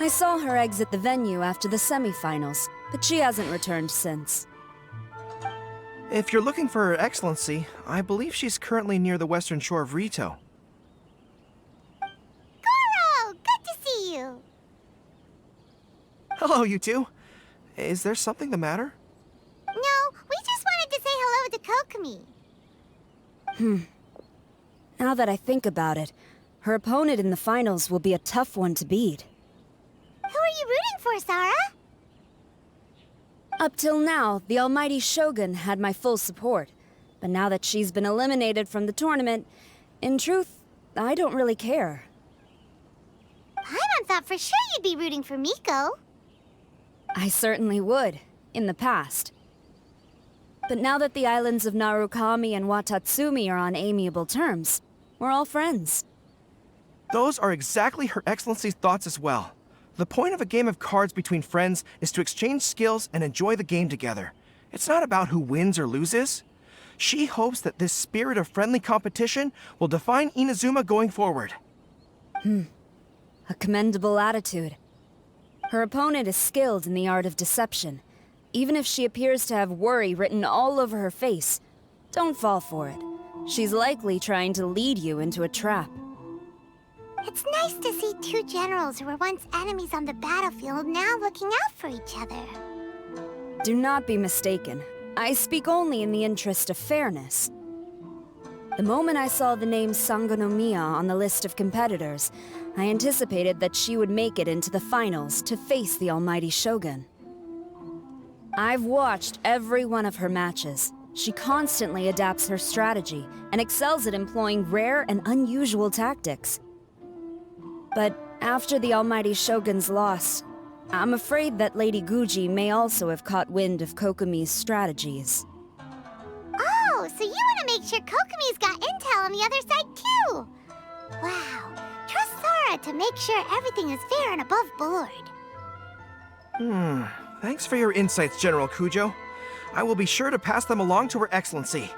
I saw her exit the venue after the semifinals, but she hasn't returned since. If you're looking for Her Excellency, I believe she's currently near the western shore of Rito. Goro! Good to see you! Hello, you two. Is there something the matter? No, we just wanted to say hello to Kokomi. Now that I think about it, her opponent in the finals will be a tough one to beat. Who are you rooting for, Sara? Up till now, the almighty Shogun had my full support. But now that she's been eliminated from the tournament, in truth, I don't really care. Paimon thought for sure you'd be rooting for Miko. I certainly would, in the past. But now that the islands of Narukami and Watatsumi are on amiable terms, we're all friends. Those are exactly Her Excellency's thoughts as well. The point of a game of cards between friends is to exchange skills and enjoy the game together. It's not about who wins or loses. She hopes that this spirit of friendly competition will define Inazuma going forward. A commendable attitude. Her opponent is skilled in the art of deception. Even if she appears to have worry written all over her face, don't fall for it. She's likely trying to lead you into a trap. It's nice to see two generals who were once enemies on the battlefield now looking out for each other. Do not be mistaken. I speak only in the interest of fairness. The moment I saw the name Sangonomiya on the list of competitors, I anticipated that she would make it into the finals to face the almighty Shogun. I've watched every one of her matches. She constantly adapts her strategy and excels at employing rare and unusual tactics. But after the almighty Shogun's loss, I'm afraid that Lady Guji may also have caught wind of Kokomi's strategies. Oh, so you want to make sure Kokomi's got intel on the other side too? Wow, trust Sara to make sure everything is fair and above board. Thanks for your insights, General Kujo. I will be sure to pass them along to Her Excellency.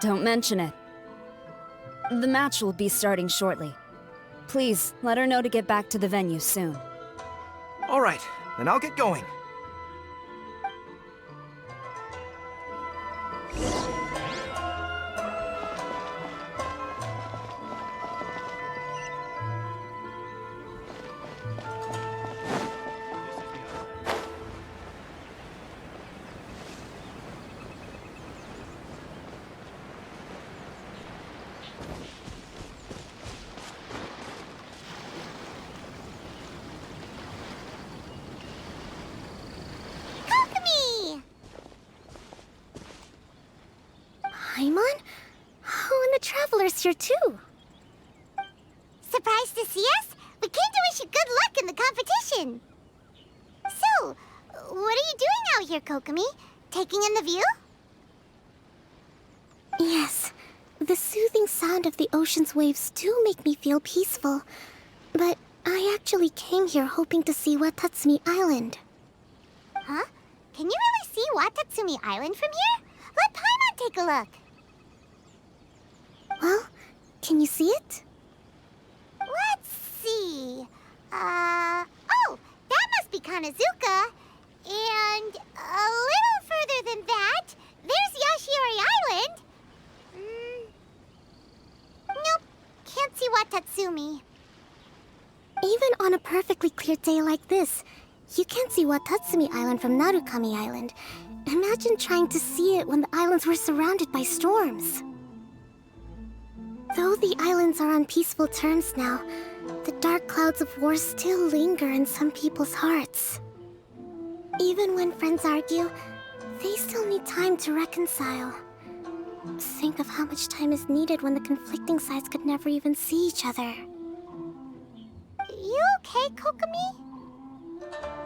Don't mention it. The match will be starting shortly. Please, let her know to get back to the venue soon. All right, then I'll get going. Kokomi! Paimon? Oh, and the Traveler's here too. Surprised to see us? We came to wish you good luck in the competition. So, what are you doing out here, Kokomi? Taking in the view? Yes. The soothing sound of the ocean's waves do make me feel peaceful. But I actually came here hoping to see Watatsumi Island. Huh? Can you really see Watatsumi Island from here? Let Paimon take a look. Well, can you see it? Let's see. Oh, that must be Kanazuka. And a little further than that, there's Yashiori Island. Nope, can't see Watatsumi. Even on a perfectly clear day like this, you can't see Watatsumi Island from Narukami Island. Imagine trying to see it when the islands were surrounded by storms. Though the islands are on peaceful terms now, the dark clouds of war still linger in some people's hearts. Even when friends argue, they still need time to reconcile. Think of how much time is needed when the conflicting sides could never even see each other. You okay, Kokomi?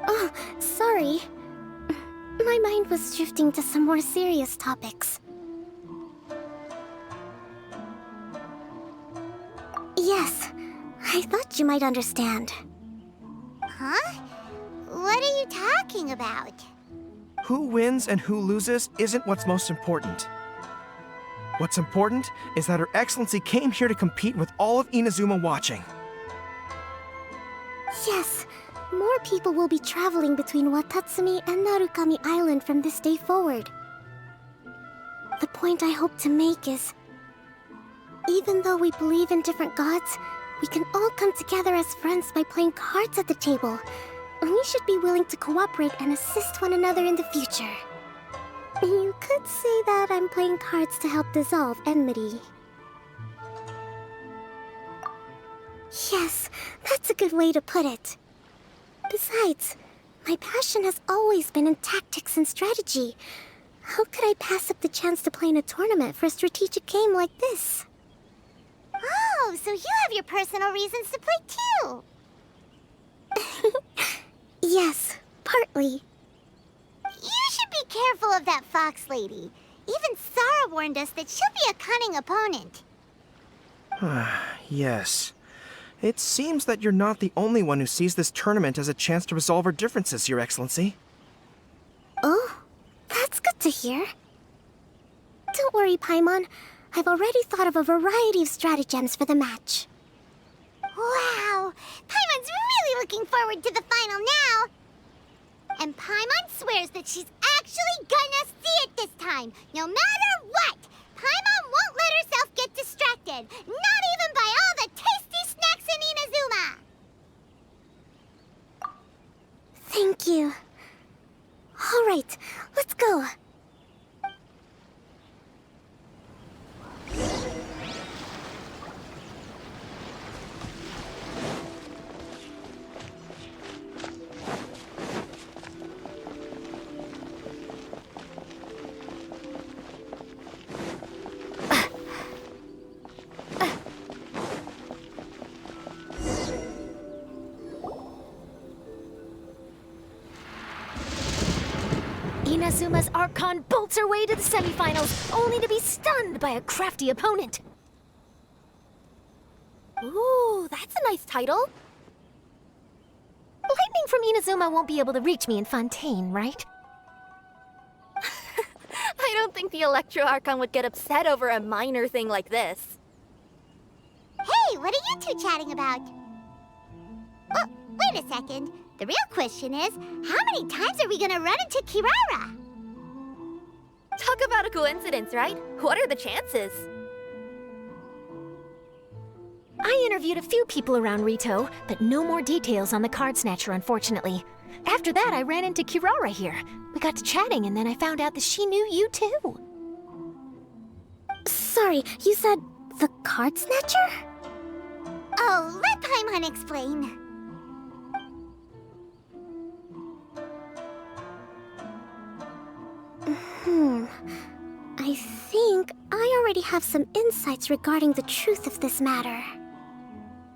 Oh, sorry. My mind was drifting to some more serious topics. Yes, I thought you might understand. Huh? What are you talking about? Who wins and who loses isn't what's most important. What's important is that Her Excellency came here to compete with all of Inazuma watching. Yes, more people will be traveling between Watatsumi and Narukami Island from this day forward. The point I hope to make is, even though we believe in different gods, we can all come together as friends by playing cards at the table. We should be willing to cooperate and assist one another in the future. You could say that I'm playing cards to help dissolve enmity. Yes, that's a good way to put it. Besides, my passion has always been in tactics and strategy. How could I pass up the chance to play in a tournament for a strategic game like this? Oh, so you have your personal reasons to play too. Yes, partly. You should be careful of that fox lady. Even Sarah warned us that she'll be a cunning opponent. Yes. It seems that you're not the only one who sees this tournament as a chance to resolve our differences, Your Excellency. Oh, that's good to hear. Don't worry, Paimon. I've already thought of a variety of stratagems for the match. Wow! Paimon's really looking forward to the final now! And Paimon swears that she's actually gonna see it this time, no matter what! Paimon won't let herself get distracted, not even by all the tasty snacks in Inazuma! Thank you. All right, let's go. Inazuma's Archon bolts her way to the semifinals, only to be stunned by a crafty opponent. Ooh, that's a nice title. Lightning from Inazuma won't be able to reach me in Fontaine, right? I don't think the Electro Archon would get upset over a minor thing like this. Hey, what are you two chatting about? Oh, wait a second. The real question is, how many times are we gonna run into Kirara? Talk about a coincidence, right? What are the chances? I interviewed a few people around Rito, but no more details on the card snatcher, unfortunately. After that, I ran into Kirara here. We got to chatting, and then I found out that she knew you too. Sorry, you said the card snatcher? Oh, let Paimon explain. I think I already have some insights regarding the truth of this matter.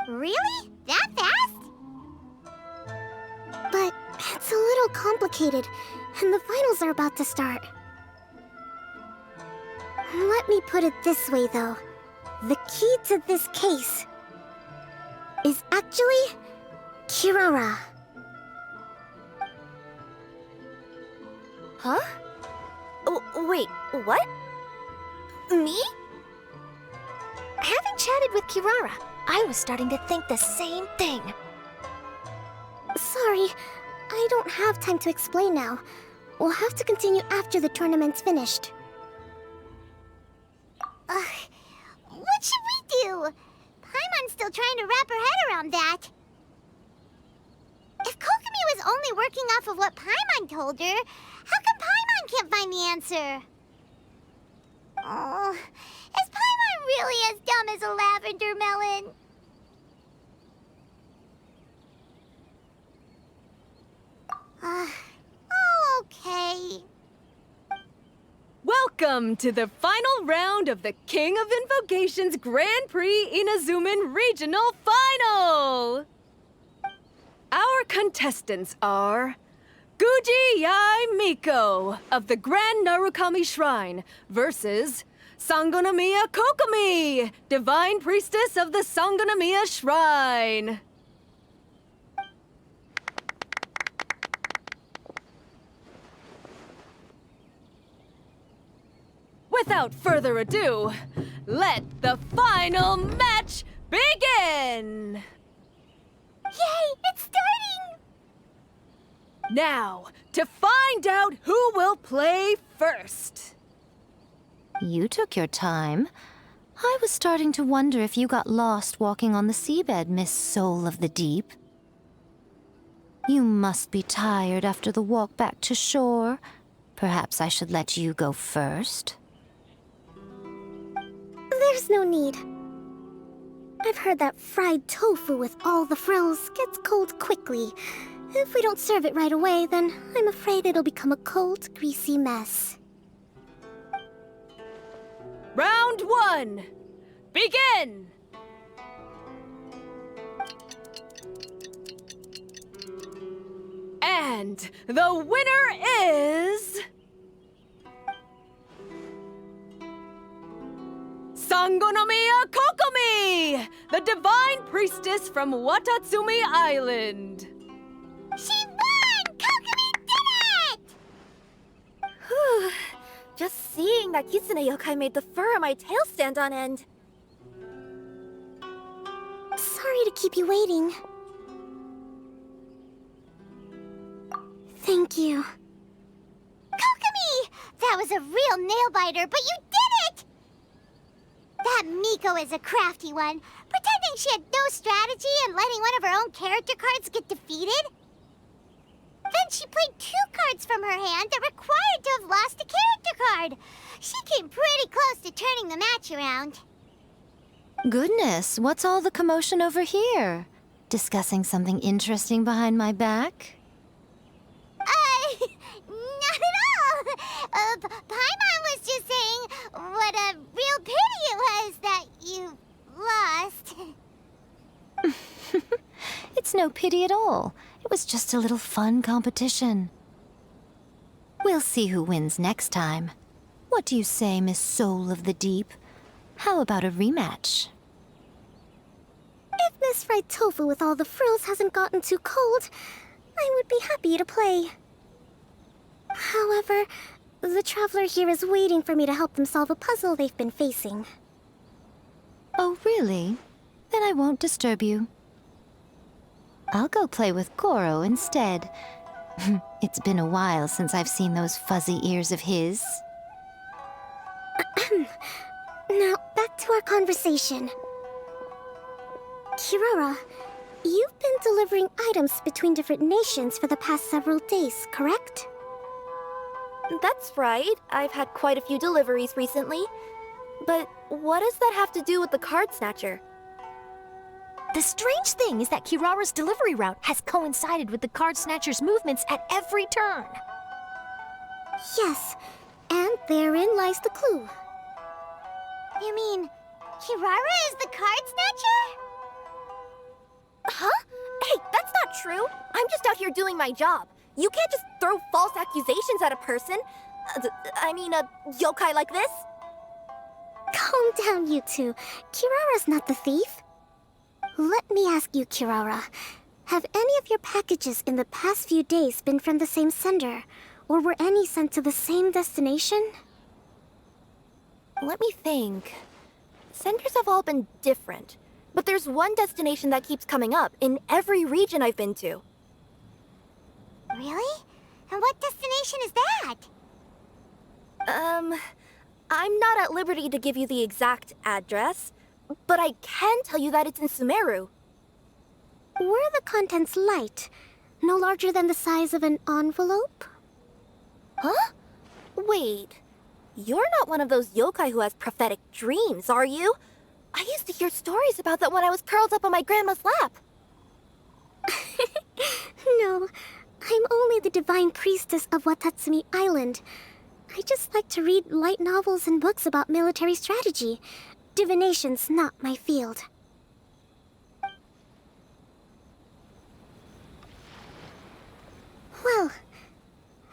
Really? That fast? But it's a little complicated, and the finals are about to start. Let me put it this way, though. The key to this case is actually Kirara. Huh? Oh, wait, what? Me? Having chatted with Kirara, I was starting to think the same thing. Sorry, I don't have time to explain now. We'll have to continue after the tournament's finished. What should we do? Paimon's still trying to wrap her head around that. If Kokomi was only working off of what Paimon told her, how come Paimon can't find the answer? Oh, is Paimon really as dumb as a lavender melon? Oh, okay. Welcome to the final round of the King of Invocations Grand Prix Inazuman Regional Final! Our contestants are Guji Yai Miko of the Grand Narukami Shrine versus Sangonomiya Kokomi, Divine Priestess of the Sangonomiya Shrine. Without further ado, let the final match begin! Yay, it's done! Now, to find out who will play first. You took your time. I was starting to wonder if you got lost walking on the seabed, Miss Soul of the Deep. You must be tired after the walk back to shore. Perhaps I should let you go first. There's no need. I've heard that fried tofu with all the frills gets cold quickly. If we don't serve it right away, then I'm afraid it'll become a cold, greasy mess. Round 1. Begin! And the winner is... Sangonomiya Kokomi, the divine priestess from Watatsumi Island. She won! Kokomi did it! Just seeing that Kitsune yokai made the fur on my tail stand on end. Sorry to keep you waiting. Thank you. Kokomi! That was a real nail-biter, but you did it! That Miko is a crafty one, pretending she had no strategy and letting one of her own character cards get defeated. Then she played 2 cards from her hand that required to have lost a character card. She came pretty close to turning the match around. Goodness, what's all the commotion over here? Discussing something interesting behind my back? Not at all. Paimon was just saying what a real pity it was that you lost. It's no pity at all. It was just a little fun competition. We'll see who wins next time. What do you say, Miss Soul of the Deep? How about a rematch? If Miss Fried Tofu with all the frills hasn't gotten too cold, I would be happy to play. However, the traveler here is waiting for me to help them solve a puzzle they've been facing. Oh, really? Then I won't disturb you. I'll go play with Goro instead. It's been a while since I've seen those fuzzy ears of his. Now, back to our conversation. Kirara, you've been delivering items between different nations for the past several days, correct? That's right. I've had quite a few deliveries recently. But what does that have to do with the card snatcher? The strange thing is that Kirara's delivery route has coincided with the card snatcher's movements at every turn. Yes, and therein lies the clue. You mean, Kirara is the card snatcher? Huh? Hey, that's not true. I'm just out here doing my job. You can't just throw false accusations at a person. A yokai like this. Calm down, you two. Kirara's not the thief. Let me ask you, Kirara. Have any of your packages in the past few days been from the same sender? Or were any sent to the same destination? Let me think. Senders have all been different. But there's one destination that keeps coming up in every region I've been to. Really? And what destination is that? I'm not at liberty to give you the exact address, but I can tell you that it's in Sumeru. Were the contents light? No larger than the size of an envelope? Huh? Wait. You're not one of those yokai who has prophetic dreams, are you? I used to hear stories about that when I was curled up on my grandma's lap. No, I'm only the divine priestess of Watatsumi Island. I just like to read light novels and books about military strategy. Divination's not my field. Well,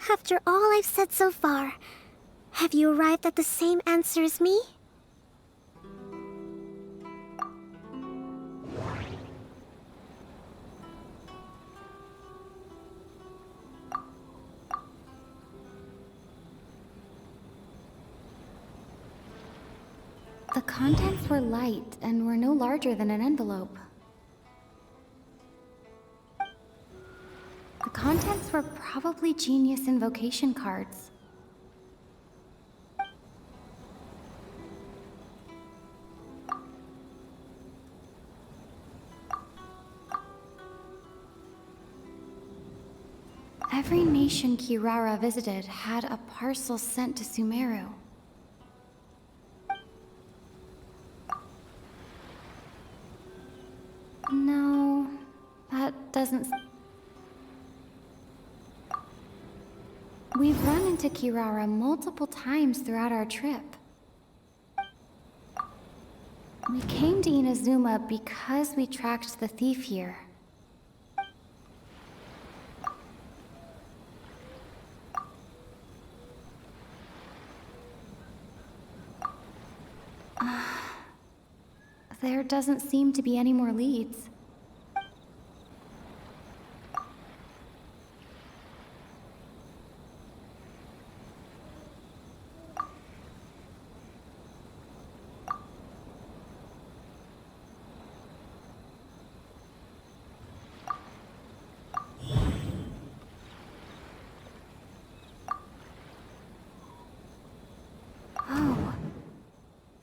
after all I've said so far, have you arrived at the same answer as me? The contents were light and were no larger than an envelope. The contents were probably genius invocation cards. Every nation Kirara visited had a parcel sent to Sumeru. No, that doesn't... We've run into Kirara multiple times throughout our trip. We came to Inazuma because we tracked the thief here. There doesn't seem to be any more leads.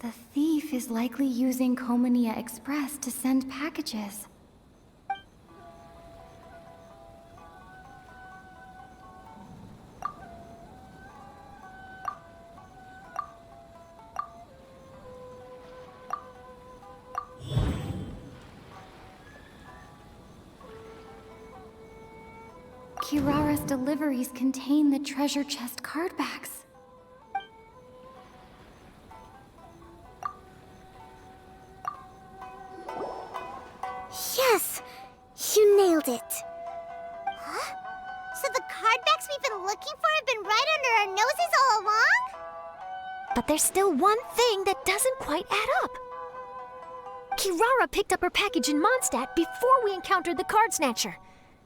The thief is likely using Komania Express to send packages. Kirara's deliveries contain the treasure chest card backs. Yes! You nailed it! Huh? So the card backs we've been looking for have been right under our noses all along? But there's still one thing that doesn't quite add up. Kirara picked up her package in Mondstadt before we encountered the card snatcher.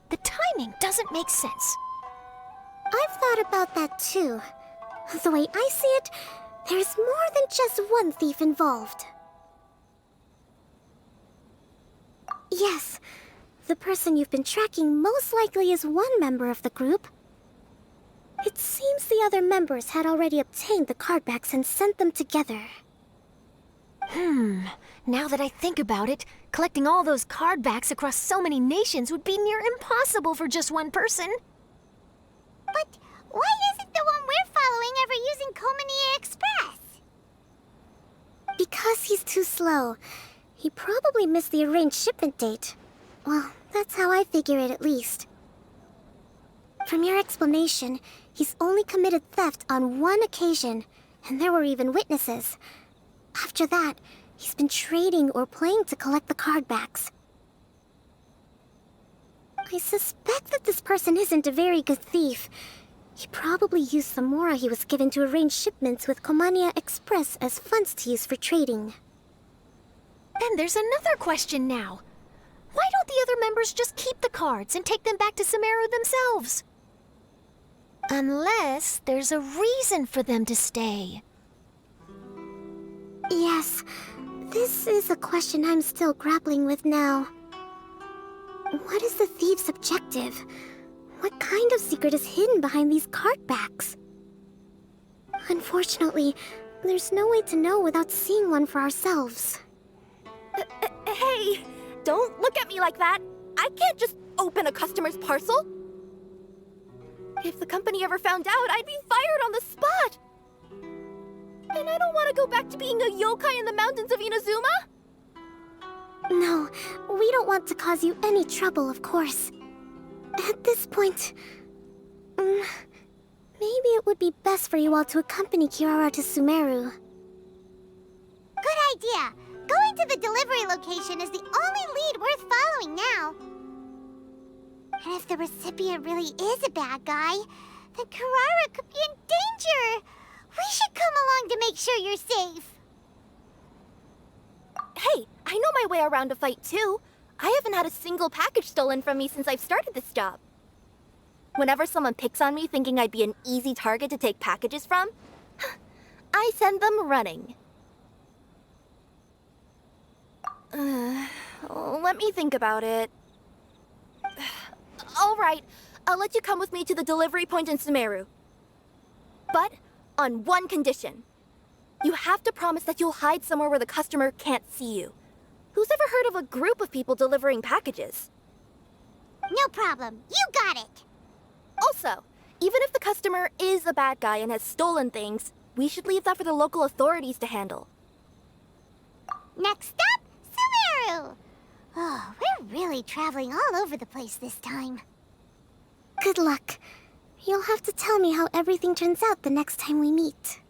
The timing doesn't make sense. I've thought about that too. The way I see it, there's more than just one thief involved. Yes, the person you've been tracking most likely is one member of the group. It seems the other members had already obtained the card backs and sent them together. Now that I think about it, collecting all those card backs across so many nations would be near impossible for just one person. But why isn't the one we're following ever using Komania Express? Because he's too slow. He probably missed the arranged shipment date. Well, that's how I figure it at least. From your explanation, he's only committed theft on one occasion, and there were even witnesses. After that, he's been trading or playing to collect the card backs. I suspect that this person isn't a very good thief. He probably used the mora he was given to arrange shipments with Komania Express as funds to use for trading. Then there's another question now. Why don't the other members just keep the cards and take them back to Sumeru themselves? Unless there's a reason for them to stay. Yes, this is a question I'm still grappling with now. What is the thief's objective? What kind of secret is hidden behind these card backs? Unfortunately, there's no way to know without seeing one for ourselves. Hey, don't look at me like that. I can't just open a customer's parcel. If the company ever found out, I'd be fired on the spot. And I don't want to go back to being a yokai in the mountains of Inazuma. No, we don't want to cause you any trouble, of course. At this point, maybe it would be best for you all to accompany Kirara to Sumeru. Good idea. Going to the delivery location is the only lead worth following now. And if the recipient really is a bad guy, then Kirara could be in danger. We should come along to make sure you're safe. Hey, I know my way around a fight too. I haven't had a single package stolen from me since I've started this job. Whenever someone picks on me thinking I'd be an easy target to take packages from, I send them running. Let me think about it. All right, I'll let you come with me to the delivery point in Sumeru. But on one condition. You have to promise that you'll hide somewhere where the customer can't see you. Who's ever heard of a group of people delivering packages? No problem. You got it. Also, even if the customer is a bad guy and has stolen things, we should leave that for the local authorities to handle. Next up, Sumeru. Oh, we're really traveling all over the place this time. Good luck. You'll have to tell me how everything turns out the next time we meet.